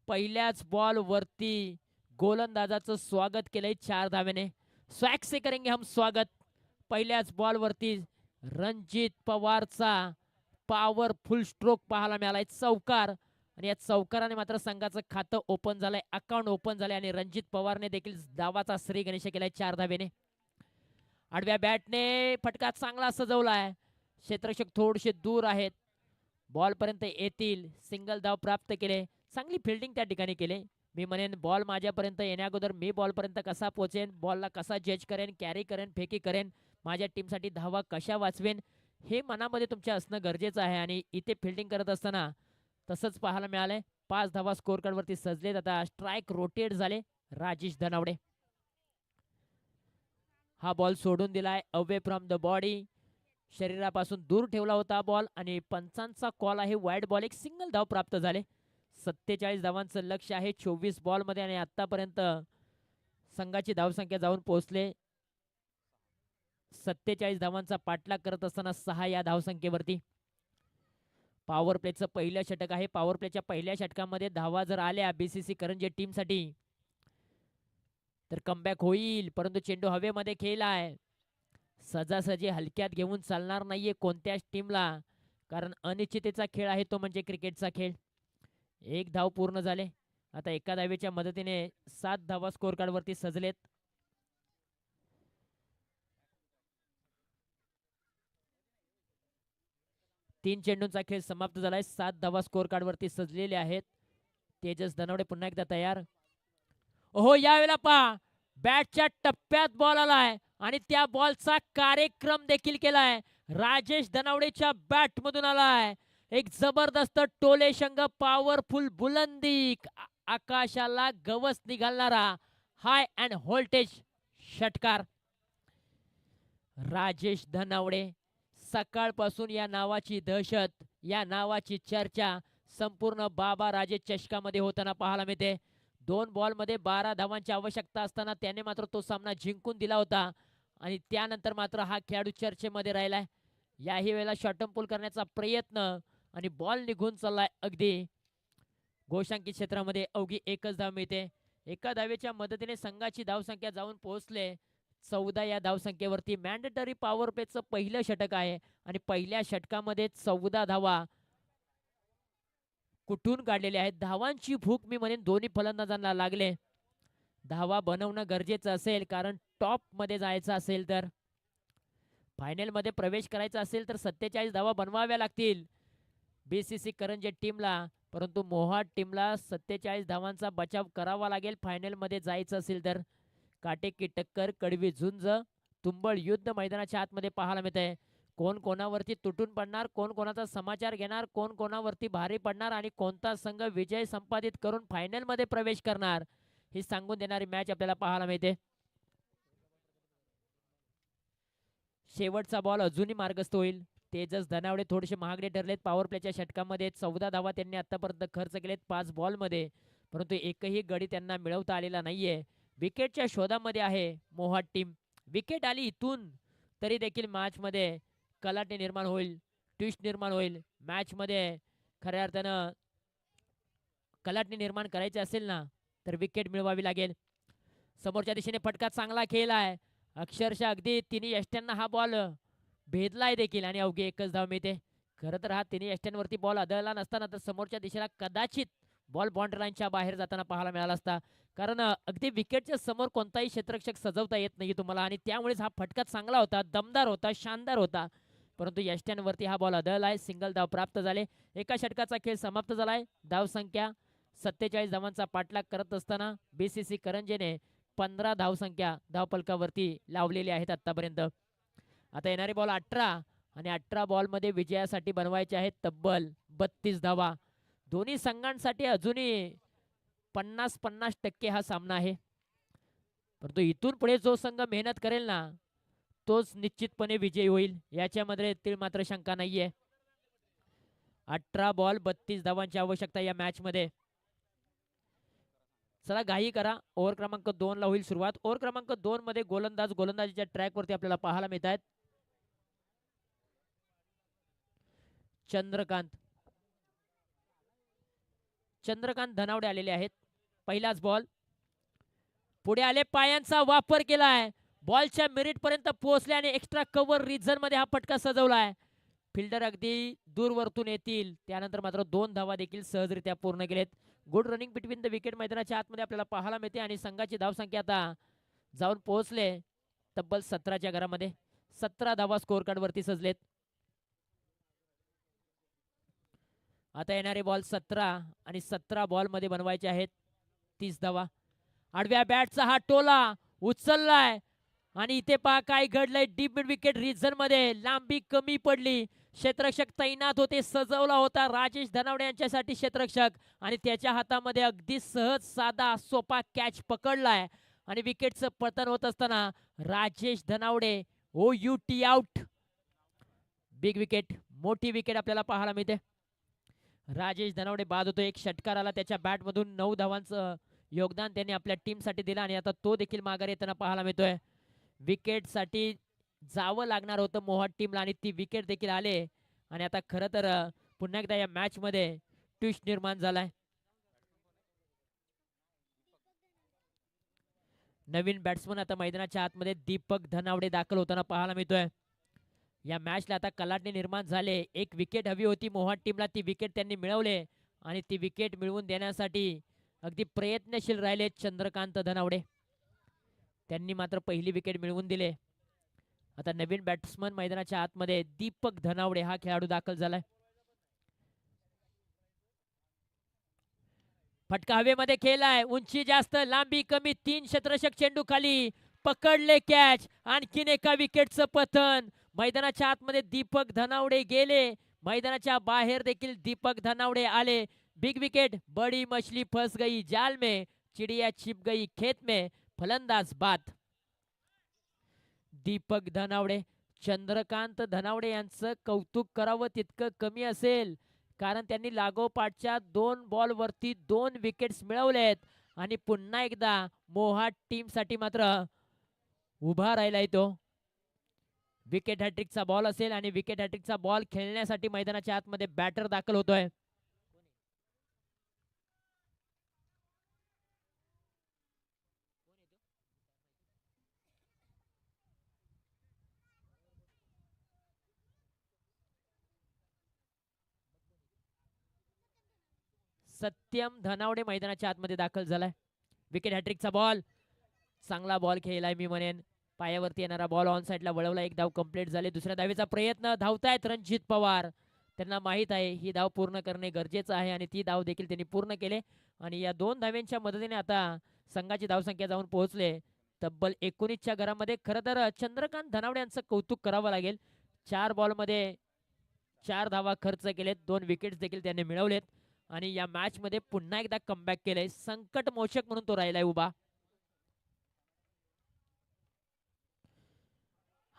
पहिल्याच बॉल वरती गोलंदाजाचं स्वागत केलंय 4 धावेने. स्वॅग से करेंगे हम स्वागत. पहिल्याच बॉल वरती रणजित पवारचा पॉवरफुल स्ट्रोक पाहायला मिळालाय, चौकार. आणि या चौकाराने मात्र संघाचं खातं ओपन झालंय, अकाउंट ओपन झालंय आणि रणजित पवारने देखील डावाचा श्री गणेश केलाय 4 धावेने. आडव्या बॅटने फटका चांगला सजवलाय, क्षेत्ररक्षक थोडेसे दूर आहेत, बॉल पर्यंत येतील. सिंगल धाव प्राप्त केले, चांगली फिल्डिंग त्या ठिकाणी केले. मी म्हणेन बॉल माझ्यापर्यंत येण्याअगोदर मी बॉलपर्यंत कसा पोहोचेन, बॉलला कसा जज करेन, कॅरी करेन, फेकी करेन, माझ्या टीमसाठी धावा कशा वाचवेन, हे मनामध्ये तुमच्या असणं गरजेचं आहे. आणि इथे फिल्डिंग करत असताना तसंच पाहायला मिळालंय. 5 धावा स्कोर कार्डवरती सजले. आता स्ट्राईक रोटेट झाले राजेश धनावडे. हा बॉल सोडून दिलाय अवे फ्रॉम द बॉडी, शरीरापासून दूर ठेवला होता बॉल आणि पंचांचा कॉल आहे वाईड बॉल. एक सिंगल धाव प्राप्त झाले. 47 धावांचं लक्ष आहे 24 बॉल मध्ये आणि आतापर्यंत संघाची धावसंख्या जाऊन पोहोचले 47 धावांचा पाठलाग करत असताना 6 या धावसंख्येवरती. पॉवर प्लेचं पहिलं षटक आहे. पॉवर प्लेच्या पहिल्या षटकामध्ये धावा जर आल्या बीसीसी करंजी टीमसाठी तर कमबॅक होईल, परंतु चेंडू हवेमध्ये खेळलाय. सजासजी हलक्यात घेऊन चालणार नाहीये कोणत्याच टीमला, कारण अनिश्चिततेचा खेळ आहे तो म्हणजे क्रिकेटचा खेळ. 1 धाव पूर्ण झाले. आता एका धावेच्या मदतीने 7 धावा स्कोर कार्ड वरती सजलेत. 3 चेंडूंचा खेळ समाप्त झालाय. 7 धावा स्कोर कार्ड वरती सजलेले आहेत. तेजस धनावडे पुन्हा एकदा तयार. हो, यावेळेला पहा बॅटच्या टप्प्यात बॉल आलाय आणि त्या बॉलचा कार्यक्रम देखील केलाय. राजेश धनावडेच्या बॅट मधून आलाय एक जबरदस्त टोले शंग पॉवरफुल बुलंदी आकाशाला गवस निघालणारा हाय अँड व्होल्टेज षटकार. राजेश धनावडे सकाळपासून या नावाची दहशत, या नावाची चर्चा संपूर्ण बाबा राजे चषकामध्ये होताना पाहायला मिळते. 2 बॉलमध्ये 12 धावांची आवश्यकता असताना त्याने मात्र तो सामना जिंकून दिला होता आणि त्यानंतर मात्र हा खेळाडू चर्चेमध्ये राहिलाय. याही वेळेला शॉटम करण्याचा प्रयत्न आणि बॉल निघून चाललाय अगदी गोशांकित क्षेत्रामध्ये. अवघी एकच धाव मिळते. एका धावेच्या मदतीने संघाची धावसंख्या जाऊन पोहोचले 14 या धावसंख्येवरती. मॅन्डेटरी पॉवर प्लेचं पहिलं षटक आहे आणि पहिल्या षटकामध्ये 14 धावा कुठून काढलेल्या आहेत. धावांची भूक मी म्हणेन दोन्ही फलंदाजांना लागले. धावा बनवणं गरजेचं असेल, कारण टॉप मध्ये जायचं असेल, तर फायनल मध्ये प्रवेश करायचा असेल तर 47 धावा बनवाव्या लागतील बीसीसी करंजे टीमला. परंतु मोहाट टीमला 47 धावांचा बचाव करावा लागेल फायनल मध्ये जायचं असेल तर. काटेकी टक्कर, कडवी झुंज, तुंबळ युद्ध मैदानाच्या आतमध्ये पाहायला मिळतंय. कोण कोणावरती तुटून पडणार, कोण कोणाचा समाचार घेणार, कोण कोणावरती भारी पडणार आणि कोणता संघ विजय संपादित करून फायनल मध्ये प्रवेश करणार, ही सांगून देणारी मॅच आपल्याला पाहायला मिळते. शेवटचा बॉल अजूनही मार्गस्थ होईल. तेजस धनावडे थोडेसे महागडे ठरलेत पॉवर प्लेच्या षटकामध्ये. 14 धावा त्यांनी आतापर्यंत खर्च केलेत 5 बॉलमध्ये, परंतु एकही गडी त्यांना मिळवता आलेला नाहीये. विकेटच्या शोधामध्ये आहे मोहाट टीम. विकेट आली इथून तरी देखील मॅच मध्ये कलाटे निर्माण होईल, ट्विस्ट निर्माण होईल. मॅच मध्ये खऱ्या अर्थानं कलाटणी निर्माण करायचे असेल ना तर विकेट मिळवावी लागेल. समोरच्या दिशेने फटका चांगला खेळ आहे. अक्षरशः अगदी तिन्ही यष्ट्यांना हा बॉल भेदलाय देखील आणि अवघी एकच धाव मिळते. खरं तर हा तिन्ही यष्ट्यांवरती बॉल आदळला नसताना तर समोरच्या दिशेला कदाचित बॉल बाउंड्री लाईनच्या बाहेर जाताना पाहायला मिळाला असता, कारण अगदी विकेटच्या समोर कोणताही क्षेत्ररक्षक सजवता येत नाही तुम्हाला आणि त्यामुळेच हा फटका चांगला होता, दमदार होता, शानदार होता. परंतु यष्ट्यांवरती हा बॉल आदळलाय. सिंगल धाव प्राप्त झाले. एका षटकाचा खेळ समाप्त झालाय. धाव संख्या 47 धावांचा पाठलाग करत असताना बीसीसी करंजेने 15 धावसंख्या धावफलकावरती लावलेली आहेत आतापर्यंत. आता येणारे बॉल 18 आणि 18 बॉलमध्ये विजयासाठी बनवायचे आहेत तब्बल 32 धावा. दोन्ही संघांसाठी अजूनही 50-50% हा सामना आहे. परंतु इथून पुढे जो संघ मेहनत करेल ना तोच निश्चितपणे विजयी होईल, याच्यामध्ये मात्र शंका नाहीये. 18 बॉल 32 धावांची आवश्यकता या मॅच मध्ये. चला घाई करा. ओव्हर क्रमांक 2 ला होईल सुरुवात. ओव्हर क्रमांक 2 मध्ये गोलंदाजीच्या ट्रॅक वरती आपल्याला पाहायला मिळत आहेत चंद्रकांत धनावडे आलेले आहेत. पहिलाच बॉल पुढे आले, पायांचा वापर केलाय, बॉलच्या मिरिट पर्यंत पोहोचले आणि एक्स्ट्रा कव्हर रिझन मध्ये हा फटका सजवलाय. फिल्डर अगदी दूरवरतून येतील. त्यानंतर मात्र 2 धावा देखील सहजरित्या पूर्ण केलेत. Good running between the wicket मैदानाच्या आतमध्ये आपल्याला पाहायला मिळते आणि संघाची धावसंख्या आता जाऊन पोहोचले तब्बल 17च्या घरामध्ये. 17 धावा स्कोर कार्ड वरती सजलेत. आता येणारे बॉल 17 आणि 17 बॉल मध्ये बनवायचे आहेत 30 धावा. आडव्या बॅटचा हा टोला उचललाय आणि इथे पहा काय घडलंय. डीप मिड विकेट रिझन मध्ये लांबी कमी पडली. क्षेत्ररक्षक तैनात होते, सजवला होता राजेश धनावडे यांच्यासाठी क्षेत्ररक्षक आणि त्याच्या हातामध्ये अगदी सहज साधा सोपा कॅच पकडलाय आणि विकेटचं पतन होत असताना Rajesh Dhanawade OUT out. Big wicket, मोठी विकेट आपल्याला पाहायला मिळते. राजेश धनावडे बाद होतो. एक षटकार आला त्याच्या बॅट मधून. 9 धावांचं योगदान त्यांनी आपल्या टीम साठी दिलं आणि आता तो देखील माघारी येताना पाहायला मिळतोय. विकेट साठी जावं लागणार होतं मोहाट टीमला आणि ती विकेट देखील आले आणि आता खरं तर पुन्हा एकदा या मॅच मध्ये ट्विस्ट निर्माण झालाय. नवीन बॅट्समन आता मैदानाच्या आतमध्ये दीपक धनावडे दाखल होताना पाहायला मिळतोय. या मॅचला आता कलाटणी निर्माण झाले. एक विकेट हवी होती मोहाट टीमला, ती विकेट त्यांनी मिळवले आणि ती विकेट मिळवून देण्यासाठी अगदी प्रयत्नशील राहिले चंद्रकांत धनावडे. त्यांनी मात्र पहिली विकेट मिळवून दिले. आता नवीन बॅट्समन मैदानाच्या आतमध्ये दीपक धनावडे हा खेळाडू दाखल झालाय. फटका हवेमध्ये खेळलाय, उंची जास्त लांबी कमी, 3 क्षेत्ररक्षक चेंडू खाली पकडले कॅच. आणखीन एका विकेटचं पतन. मैदानाच्या आतमध्ये दीपक धनावडे गेले, मैदानाच्या बाहेर देखील दीपक धनावडे आले. Big wicket. बड़ी मछली फंस गई जाल में, चिड़िया छिप गई खेत में, फलंदाज बाद. दीपक धनावडे, चंद्रकांत धनावडे यांचं कौतुक करावं तितकं कमी असेल, कारण त्यांनी लागोपाठच्या 2 बॉलवरती 2 विकेट्स मिळवलेत आणि पुन्हा एकदा मोहाट टीमसाठी मात्र उभा राहिलाय तो. विकेट हॅट्रिकचा बॉल असेल आणि विकेट हॅट्रिकचा बॉल खेळण्यासाठी मैदानाच्या आतमध्ये बॅटर दाखल होतोय. सत्यम धनावडे मैदानाच्या आतमध्ये दाखल झालाय. विकेट हॅट्रिकचा बॉल, चांगला बॉल खेळलाय मी म्हणेन. पायावरती येणारा बॉल ऑन साइडला वळवला. एक धाव कंप्लीट झाली. दुसऱ्या धावेचा प्रयत्न. धावतायत रणजित पवार. त्यांना माहित आहे ही धाव पूर्ण करणे गरजेचं आहे आणि ती धाव देखील त्यांनी पूर्ण केले आणि या 2 धाव्यांच्या मदतीने आता संघाची धावसंख्या जाऊन पोहोचले तब्बल 19च्या घरामध्ये. खरं तर चंद्रकांत धनावडे यांचं कौतुक करावं लागेल. 4 बॉलमध्ये 4 धावा खर्च केलेत, 2 विकेट्स देखील त्यांनी मिळवलेत आणि या मॅच मध्ये पुन्हा एकदा कमबॅक केलंय. संकट मोचक म्हणून तो राहिलाय उभा.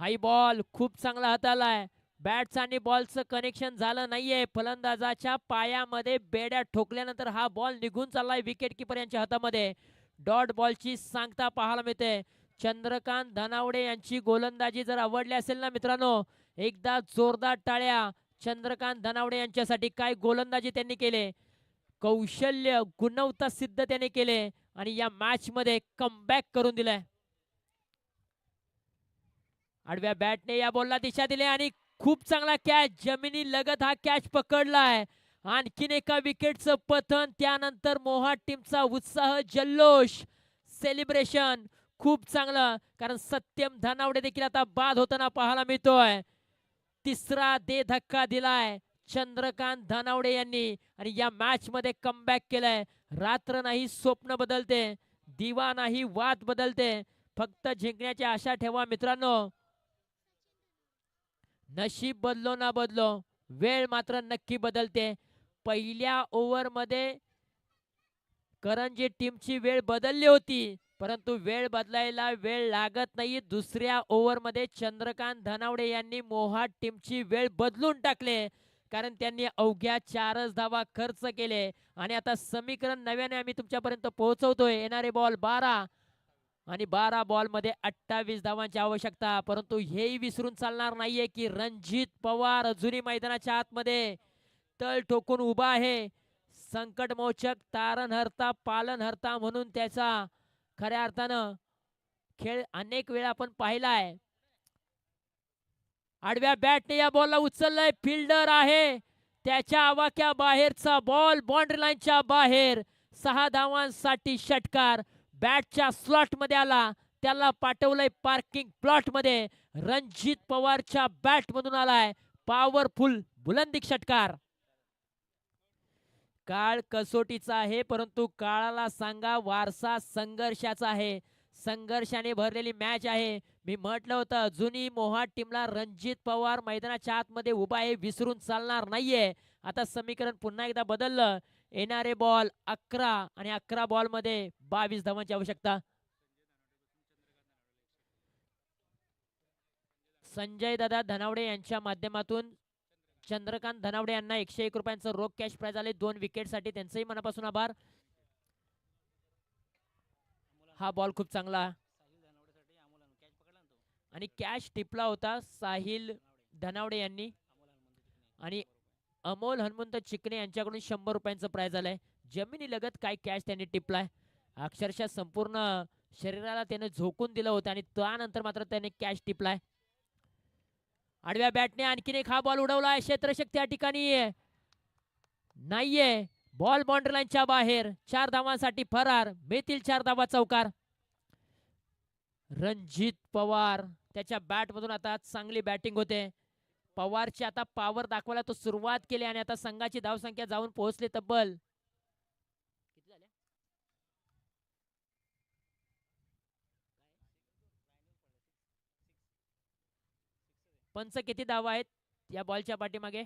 हाई बॉल खूप चांगला हातालाय. बॅट्स आणि बॉलचं कनेक्शन झालं नाहीये. फलंदाजाच्या पायामध्ये बेड्या ठोकल्यानंतर हा बॉल निघून चाललाय विकेट किपर यांच्या हातामध्ये. डॉट बॉलची सांगता पाहायला मिळते. चंद्रकांत धनावडे यांची गोलंदाजी जर आवडली असेल ना मित्रांनो, एकदा जोरदार टाळ्या चंद्रकांत धनावडे यांच्यासाठी. काय गोलंदाजी त्यांनी केले, कौशल्य गुणवत्ता सिद्ध त्याने केले आणि या मॅच मध्ये कमबॅक करून दिलाय. आडव्या बॅटने या बॉलला दिशा दिली आणि खूप चांगला कॅच, जमिनी लगत हा कॅच पकडलाय. आणखीन एका विकेटचं पतन. त्यानंतर मोहाट टीमचा उत्साह, जल्लोष, सेलिब्रेशन खूप चांगलं, कारण सत्यम धनावडे देखील आता बाद होताना पाहायला मिळतोय. तिसरा दे धक्का दिलाय चंद्रकांत धनावडे यांनी आणि या मॅच मध्ये कमबॅक केलाय. रात्र नाही स्वप्न बदलते, दिवा नाही वाद बदलते, फक्त जिंकण्याची आशा ठेवा मित्रांनो. नशीब बदलो ना बदलो, वेळ मात्र नक्की बदलते. पहिल्या ओव्हर मध्ये करंजी टीमची वेळ बदलली होती, परंतु वेळ बदलायला वेळ लागत नाही. दुसऱ्या ओव्हर मध्ये चंद्रकांत धनावडे यांनी मोहाट टीमची वेळ बदलून टाकले, कारण त्यांनी अवघ्या 4च धावा खर्च केले आणि आता समीकरण नव्याने आम्ही तुमच्यापर्यंत पोहोचवतोय. येणारे बॉल 12 आणि 12 बॉल मध्ये 28 धावांची आवश्यकता. परंतु हेही विसरून चालणार नाहीये की रणजित पवार अजूनही मैदानाच्या आतमध्ये तळ ठोकून उभा आहे. संकटमोचक, तारणहर्ता, पालनहर्ता म्हणून त्याचा खऱ्या अर्थानं खेळ अनेक वेळा आपण पाहिलाय. आडव्या बॅटने या बॉलला उचललंय. फिल्डर आहे, त्याच्या आवाक्या बाहेरचा बॉल, बाउंड्री लाईनच्या बाहेर. 6 धावांसाठी षटकार. बॅटच्या स्लॉट मध्ये आला, त्याला पाठवलंय पार्किंग प्लॉट मध्ये. रणजित पवारच्या बॅट मधून आलाय पॉवरफुल बुलंदी षटकार. काळ कसोटीचा आहे, परंतु काळाला सांगा वारसा संघर्षाचा आहे. संघर्षाने भरलेली मॅच आहे. मी म्हटलं होतं अजूनही मोहाट टीमला रणजित पवार मैदानाच्या आतमध्ये उभा आहे, विसरून चालणार नाहीये. आता समीकरण पुन्हा एकदा बदललं. येणारे बॉल 11 आणि 11 बॉल मध्ये 22 धावांची आवश्यकता. संजय दादा धनावडे यांच्या माध्यमातून चंद्रकांत धनावडे यांना 101 रुपयांचं रोख कॅश प्राइज आले 2 विकेटसाठी. त्यांचंही मनापासून आभार. हा बॉल खूप चांगला आणि कॅच टिपला होता साहिल धनावडे यांनी आणि अमोल हनुमंत चिकणे यांच्याकडून 100 रुपयांचं प्राइज आलंय. जमिनी लगत काय कॅच त्यांनी टिपलाय, अक्षरशः संपूर्ण शरीराला त्याने झोकून दिलं होतं आणि त्यानंतर मात्र त्याने कॅच टिपलाय. आडव्या बॅटने आणखीन एक हा बॉल उडवलाय. क्षेत्ररक्षक त्या ठिकाणी नाहीये. बॉल बाउंड्री लाईनच्या बाहेर. 4 धावांसाठी फरार. मिळतील 4 धावा चौकार. रणजित पवार त्याच्या बॅट मधून आता चांगली बॅटिंग होते. पवारची आता पॉवर दाखवायला तो सुरुवात केली आणि आता संघाची धावसंख्या जाऊन पोहोचली तब्बल पंच किती धावा आहेत या बॉलच्या पाठीमागे?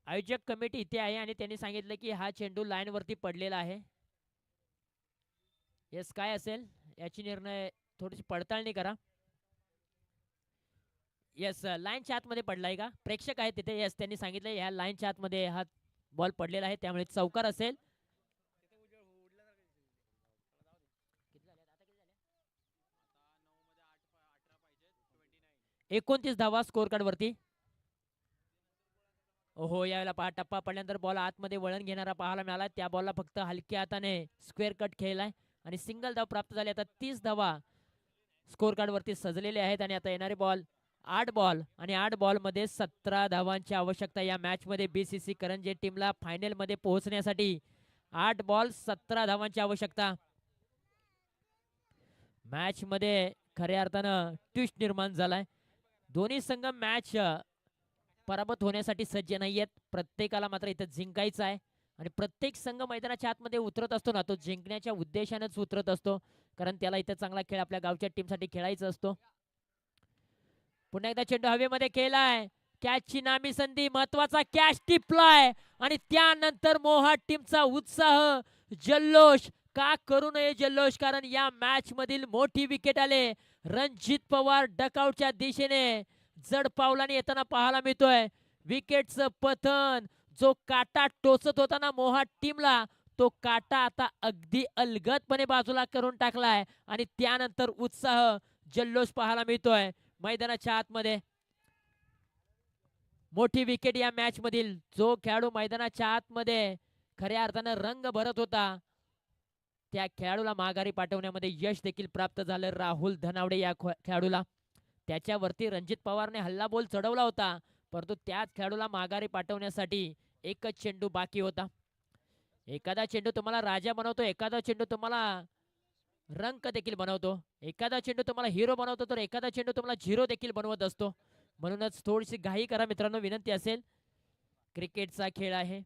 आयोजक कमिटी इथे आहे आणि त्यांनी सांगितलं की हा चेंडू लाईन वरती पडलेला आहे. येस, काय असेल याची निर्णय थोडीशी पडताळणी करा. येस, लाईनच्या आतमध्ये पडलाय का? प्रेक्षक आहेत तिथे. येस, त्यांनी सांगितलं ह्या लाईनच्या आतमध्ये हा बॉल पडलेला आहे, त्यामुळे चौकार असेल. 29 धावा स्कोर कार्ड वरती. ओहो, यावेळेला पहा टप्पा पडल्यानंतर बॉल आतमध्ये वळण घेणारा पाहायला मिळाला. त्या बॉलला फक्त हलक्या हाताने स्क्वेअर कट खेळलाय आणि सिंगल धाव प्राप्त झाली. आता 30 धावा स्कोर कार्ड वरती सजलेले आहेत आणि आता येणारे बॉल 8 बॉल आणि 8 बॉल मध्ये 17 धावांची आवश्यकता या मॅच मध्ये. बीसीसी करंजे टीमला फायनल मध्ये पोहोचण्यासाठी 8 बॉल 17 धावांची आवश्यकता. मॅच मध्ये खऱ्या अर्थानं ट्विस्ट निर्माण झालाय. दोन्ही संघ मॅच पराभूत होण्यासाठी सज्ज नाहीयेत. प्रत्येकाला मात्र इथं जिंकायचं आहे आणि प्रत्येक संघ मैदानाच्या आतमध्ये उतरत असतो ना, तो जिंकण्याच्या उद्देशानेच उतरत असतो, कारण त्याला इथं चांगला खेळ आपल्या गावच्या टीमसाठी खेळायचा असतो. पुन्हा एकदा चेंडू हवेमध्ये केलाय. कॅचची नामी संधी, महत्वाचा कॅच टिपलाय आणि त्यानंतर मोहाट टीमचा उत्साह, जल्लोष. का करू नये जल्लोष, कारण या मॅच मधील मोठी विकेट आले. रणजित पवार डकआउटच्या दिशेने जड पावलाने येताना पाहायला मिळतोय. विकेटचं पतन, जो काटा टोचत होता ना मोहाट टीमला, तो काटा आता अगदी अलगदपणे बाजूला करून टाकलाय आणि त्यानंतर उत्साह, जल्लोष पाहायला मिळतोय मैदानाच्या आतमध्ये. मोठी विकेट या मॅच मधील. जो खेळाडू मैदानाच्या आतमध्ये खऱ्या अर्थानं रंग भरत होता, त्या खेळाडूला माघारी पाठवण्यामध्ये यश देखील प्राप्त झालं. राहुल धनावडे या खेळाडूला. त्याच्यावरती रणजित पवारने हल्ला बोल चढवला होता, परंतु त्याच खेळाडूला माघारी पाठवण्यासाठी एकच चेंडू बाकी होता. एखादा चेंडू तुम्हाला राजा बनवतो, एखादा चेंडू तुम्हाला रंक देखील बनवतो, एखादा चेंडू तुम्हाला हिरो बनवतो, तर एखादा चेंडू तुम्हाला झिरो देखील बनवत असतो. म्हणूनच थोडीशी घाई करा मित्रांनो, विनंती असेल. क्रिकेटचा खेळ आहे,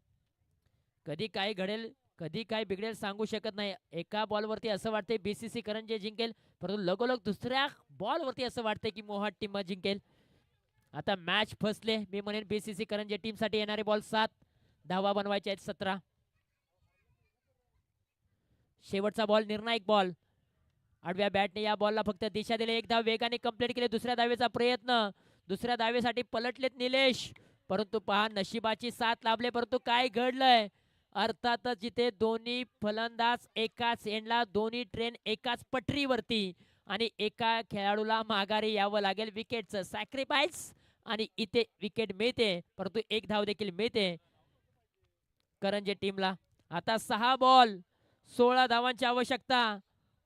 कधी काय घडेल, कधी काय बिघडेल सांगू शकत नाही. एका बॉलवरती असं वाटतंय बीसीसी करंजे जिंकेल, परंतु लगोलग दुसऱ्या बॉलवरती असं वाटतंय की मोहाट टीम जिंकेल. आता मॅच फसले मी म्हणेन बीसीसी करंजे टीम साठी. येणारे बॉल 7, धावा बनवायचे आहेत 17. शेवटचा बॉल, निर्णायक बॉल. आडव्या बॅटने या बॉलला फक्त दिशा दिली. एक धाव वेगाने कंप्लीट केले. दुसऱ्या धावेचा प्रयत्न, दुसऱ्या धावेसाठी पलटलेत निलेश, परंतु पहा नशिबाची साथ लाभले. परंतु काय घडलंय, अर्थातच जिथे दोन्ही फलंदाज एकाच एंडला, दोन्ही ट्रेन एकाच पटरीवरती आणि एका खेळाडूला माघारी यावं लागेल. विकेटचं सॅक्रिफाईस आणि इथे विकेट मिळते, परंतु एक धाव देखील मिळते करंजे टीमला. आता 6 बॉल 16 धावांची आवश्यकता.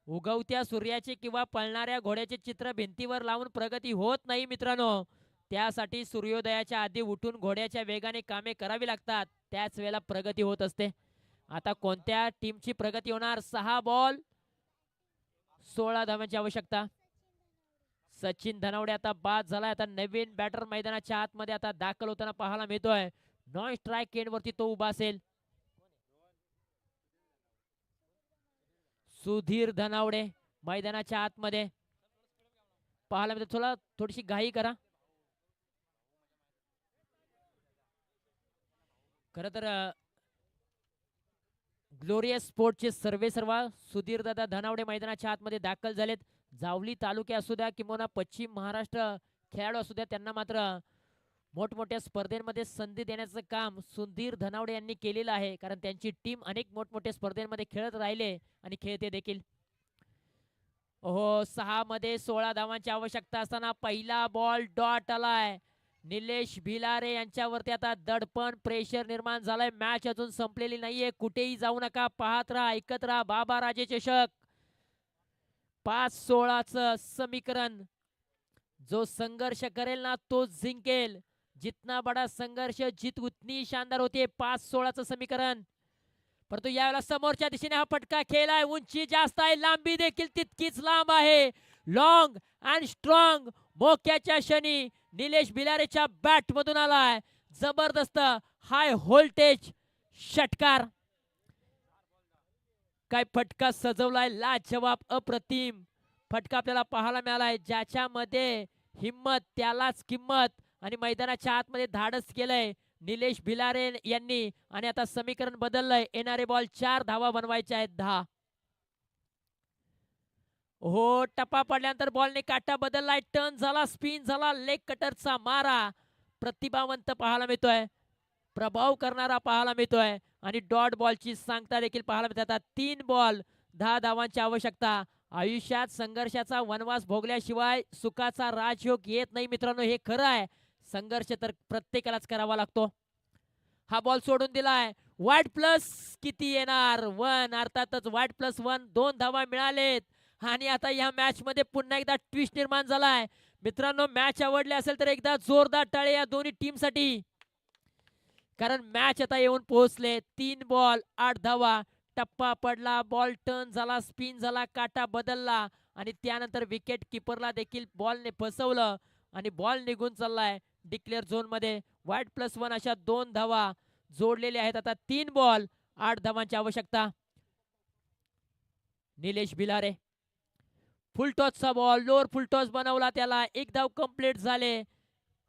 उगवत्या सूर्याचे किंवा पळणाऱ्या घोड्याचे चित्र भिंतीवर लावून प्रगती होत नाही मित्रांनो. त्यासाठी सूर्योदयाच्या आधी उठून घोड्याच्या वेगाने कामे करावी लागतात, त्याच वेळेला प्रगती होत असते. आता कोणत्या टीमची प्रगती होणार? 6 बॉल 16 धावांची आवश्यकता. सचिन धनावडे आता बाद झालाय. आता नवीन बॅटर मैदानाच्या आतमध्ये आता दाखल होताना पाहायला मिळतोय. नॉन स्ट्राईक एंड वरती तो उभा असेल. सुधीर धनावडे मैदानाच्या आतमध्ये पाहायला मिळतो. थोडीशी घाई करा. खर तर ग्लोरियस स्पोर्टचे सर्वेसर्वा सुधीर दादा धनावडे मैदानाच्या आतमध्ये दाखल झालेत. जावली तालुके असू द्या किंवा पश्चिम महाराष्ट्र खेळाडू असू द्या, त्यांना मात्र मोठमोठ्या स्पर्धेमध्ये संधी देण्याचं काम सुधीर धनावडे यांनी केलेलं आहे, कारण त्यांची टीम अनेक मोठमोठ्या स्पर्धेमध्ये खेळत राहिले आणि खेळते देखील. ओहो, 6 मध्ये 16 धावांची आवश्यकता असताना पहिला बॉल डॉट आलाय. निलेश भिलारे यांच्यावरती आता दडपण, प्रेशर निर्माण झालाय. मॅच अजून संपलेली नाहीये, कुठेही जाऊ नका, पाहत राहा, ऐकत राहा बाबा राजे चषक. 5-16 च समीकरण. जो संघर्ष करेल ना तो जिंकेल. जितना बडा संघर्ष जीत उतनी शानदार होती है. 5-16चं समीकरण. परंतु यावेळेला समोरच्या दिशेने हा फटका खेळलाय. उंची जास्त आहे, लांबी देखील तितकीच लांब आहे. लॉंग अँड स्ट्रॉंग मोक्याच्या क्षणी निलेश भिलारेच्या बॅट मधून आलाय. जबरदस्त हाय व्होल्टेज षटकार. काय फटका सजवलाय, लाजवाब अप्रतिम फटका आपल्याला पाहायला मिळालाय. ज्याच्यामध्ये हिम्मत त्यालाच किंमत आणि मैदानाच्या आतमध्ये धाडस केलंय निलेश भिलारे यांनी. आणि आता समीकरण बदललंय. येणारे बॉल 4 धावा बनवायचे आहेत 10. हो, टप्पा पडल्यानंतर बॉलने काटा बदललाय. टर्न झाला, स्पिन झाला, लेग कटरचा मारा. प्रतिभावंत पाहायला मिळतोय, प्रभाव करणारा पाहायला मिळतोय आणि डॉट बॉलची सांगता देखील पाहायला मिळते. आता 3 बॉल 10 धावांची आवश्यकता. आयुष्यात संघर्षाचा वनवास भोगल्याशिवाय सुखाचा राजयोग येत नाही मित्रांनो, हे खरं आहे. संघर्ष तर प्रत्येकालाच करावा लागतो. हा बॉल सोडून दिलाय. वाईट प्लस किती येणार? 1. अर्थातच वाईट प्लस 1. 2 धावा मिळालेत आणि आता या मॅच मध्ये पुन्हा एकदा ट्विस्ट निर्माण झालाय. मित्रांनो, मॅच आवडली असेल तर एकदा जोरदार टाळे या दोन्ही टीमसाठी, कारण मॅच आता येऊन पोहोचले. 3 बॉल 8 धावा. टप्पा पडला, बॉल टर्न झाला, स्पिन झाला, काटा बदलला आणि त्यानंतर विकेट किपरला देखील बॉलने फसवलं आणि बॉल निघून चाललाय डिक्लेअर झोन मध्ये. वाईट प्लस 1 अशा 2 धावा जोडलेल्या आहेत. आता 3 बॉल 8 धावांची आवश्यकता. निलेश भिलारे फुलटॉसचा बॉल, लोअर फुलटॉस बनवला त्याला. 1 धाव कंप्लीट झाले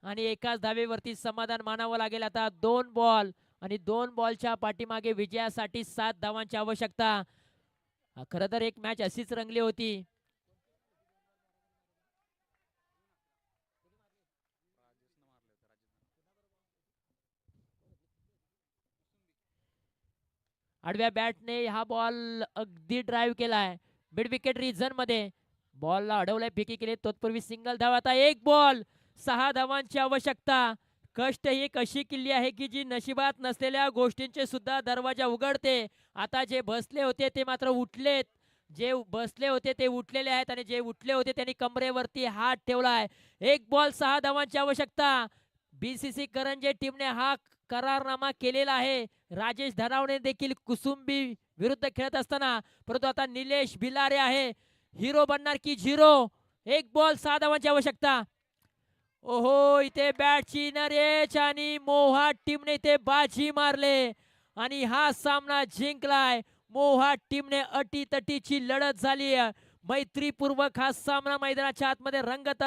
आणि एकाच धावेवरती समाधान मानावं लागेल. आता 2 बॉल आणि 2 बॉलच्या पाठीमागे विजयासाठी 7 धावांची आवश्यकता. खरं तर एक मॅच अशीच रंगली होती. आडव्या बॅटने हा बॉल अगदी ड्राईव्ह केलाय मिड विकेट रिजन मध्ये. बॉलला अडवलंय, फेकी केली, तत्पूर्वी सिंगल धाव. आता 1 बॉल 6 धावांची आवश्यकता. कष्ट ही एक अशी किल्ली आहे की जी नशिबात नसलेल्या गोष्टींचे सुद्धा दरवाजा उघडते. आता जे बसले होते ते मात्र उठलेत. जे बसले होते ते उठलेले आहेत आणि जे उठले होते त्यांनी कमरेवरती हात ठेवलाय. 1 बॉल 6 धावांची आवश्यकता. बीसीसी करंजे टीमने हा करारनामा केलेला आहे. राजेश धनावणे देखील कुसुंबी विरुद्ध खेळत असताना, परंतु आता निलेश भिलारे आहे. हिरो बनणार की झिरो? 1 बॉल 6 धावांची आवश्यकता. ओहो, इथे बॅटची नरेच आणि मोहाट टीमने इथे बाजी मारले आणि हा सामना जिंकलाय. मोहाट टीमने अटीतटीची लढत झाली. मैत्रीपूर्वक हा सामना मैदानाच्या आतमध्ये रंगत